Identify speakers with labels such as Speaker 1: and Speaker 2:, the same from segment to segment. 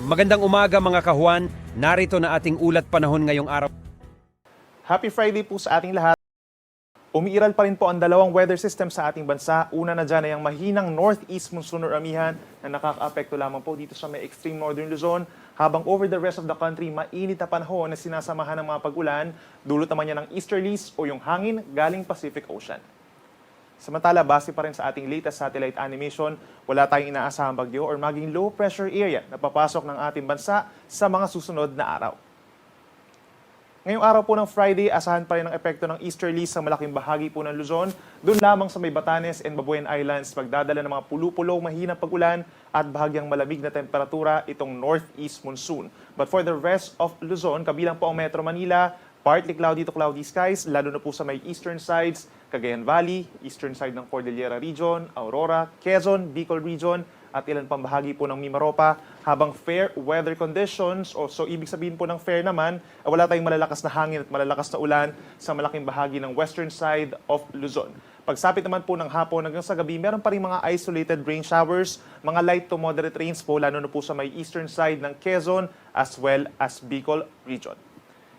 Speaker 1: Magandang umaga mga kahuan, narito na ating ulat panahon ngayong araw.
Speaker 2: Happy Friday po sa ating lahat. Umiiral pa rin po ang dalawang weather system sa ating bansa. Una na dyan ay ang mahinang northeast monsoon or amihan na nakaka-apekto lamang po dito sa may extreme northern Luzon. Habang over the rest of the country, mainit na panahon na sinasamahan ng mga pag-ulan, dulot naman niya ng easterlies o yung hangin galing Pacific Ocean. Samantala, base pa rin sa ating latest satellite animation, wala tayong inaasahang bagyo or maging low pressure area na papasok ng ating bansa sa mga susunod na araw. Ngayong araw po ng Friday, asahan pa rin ang epekto ng easterlies sa malaking bahagi po ng Luzon. Doon lamang sa may Batanes and Babuyan Islands, magdadala ng mga pulu-pulong mahinang pag-ulan at bahagyang malamig na temperatura itong northeast monsoon. But for the rest of Luzon, kabilang po ang Metro Manila, partly cloudy to cloudy skies, lalo na po sa may eastern sides, Cagayan Valley, eastern side ng Cordillera Region, Aurora, Quezon, Bicol Region, at ilan pang bahagi po ng Mimaropa, habang fair weather conditions, o so ibig sabihin po ng fair naman, wala tayong malalakas na hangin at malalakas na ulan sa malaking bahagi ng western side of Luzon. Pagsapit naman po ng hapon hanggang sa gabi, meron pa rin mga isolated rain showers, mga light to moderate rains po, lalo na po sa may eastern side ng Quezon as well as Bicol Region.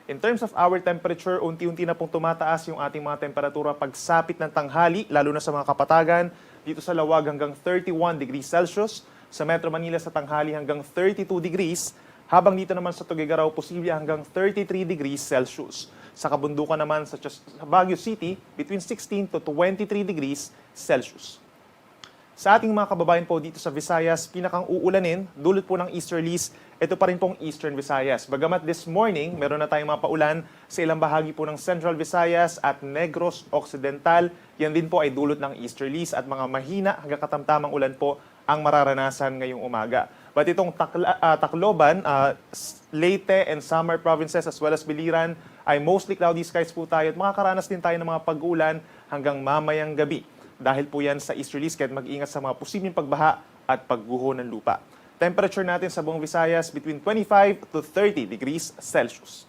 Speaker 2: In terms of our temperature, unti-unti na pong tumataas yung ating mga temperatura pagsapit ng tanghali, lalo na sa mga kapatagan, dito sa Lawag hanggang 31 degrees Celsius, sa Metro Manila sa tanghali hanggang 32 degrees, habang dito naman sa Tuguegarao posible hanggang 33 degrees Celsius. Sa kabundukan naman sa Baguio City, between 16 to 23 degrees Celsius. Sa ating mga kababayan po dito sa Visayas, pinakang uulanin, dulot po ng easterlies, ito pa rin pong Eastern Visayas. Bagamat this morning, meron na tayong mga paulan sa ilang bahagi po ng Central Visayas at Negros Occidental. Yan din po ay dulot ng easterlies at mga mahina hanggang katamtamang ulan po ang mararanasan ngayong umaga. But itong Tacloban, Leyte and Samar provinces as well as Biliran ay mostly cloudy skies po tayo at makakaranas din tayo ng mga pag-ulan hanggang mamayang gabi. Dahil po yan sa easterlies, kaya mag-ingat sa mga posibleng pagbaha at pagguho ng lupa. Temperature natin sa buong Visayas between 25 to 30 degrees Celsius.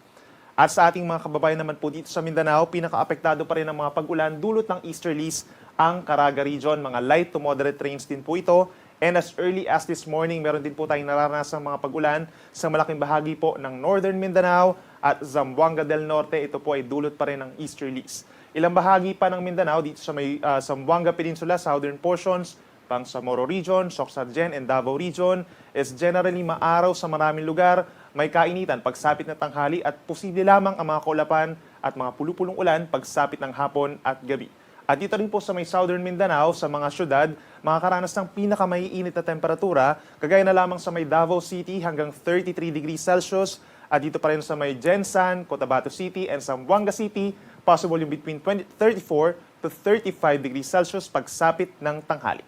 Speaker 2: At sa ating mga kababayan naman po dito sa Mindanao, pinaka-apektado pa rin ng mga pag-ulan dulot ng easterlies ang Caraga region. Mga light to moderate rains din po ito. And as early as this morning, meron din po tayong nararanasan mga pag-ulan sa malaking bahagi po ng Northern Mindanao at Zamboanga del Norte. Ito po ay dulot pa rin ng easterlies. Ilang bahagi pa ng Mindanao dito sa may Zamboanga Peninsula, southern portions, Bangsamoro Region, Socsagen and Davao Region is generally maaraw sa maraming lugar, may kainitan pagsapit ng tanghali at posible lamang ang mga kaulapan at mga pulupulong ulan pagsapit ng hapon at gabi. At dito rin po sa may southern Mindanao, sa mga syudad, makakaranas ng pinakamaiinit na temperatura, kagaya na lamang sa may Davao City hanggang 33 degrees Celsius, at dito pa rin sa may Gensan, Cotabato City, and Zamboanga City, possible yung between 34 to 35 degrees Celsius pagsapit ng tanghali.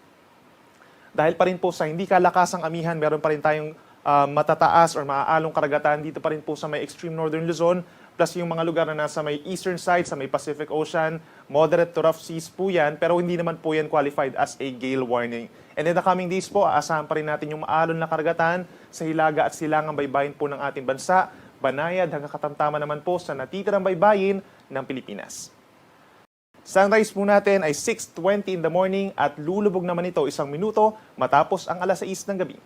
Speaker 2: Dahil pa rin po sa hindi kalakasang amihan, meron pa rin tayong matataas or maaalong karagatan dito pa rin po sa may extreme northern Luzon, plus yung mga lugar na nasa may eastern side, sa may Pacific Ocean, moderate to rough seas po yan, pero hindi naman po yan qualified as a gale warning. And in the coming days po, aasahan pa rin natin yung maalon na karagatan sa hilaga at silangang baybayin po ng ating bansa, banayad hanggang katamtaman naman po sa natitirang baybayin ng Pilipinas. Sunrise po natin ay 6:20 in the morning at lulubog naman ito 1 minuto matapos ang 6:00 ng gabi.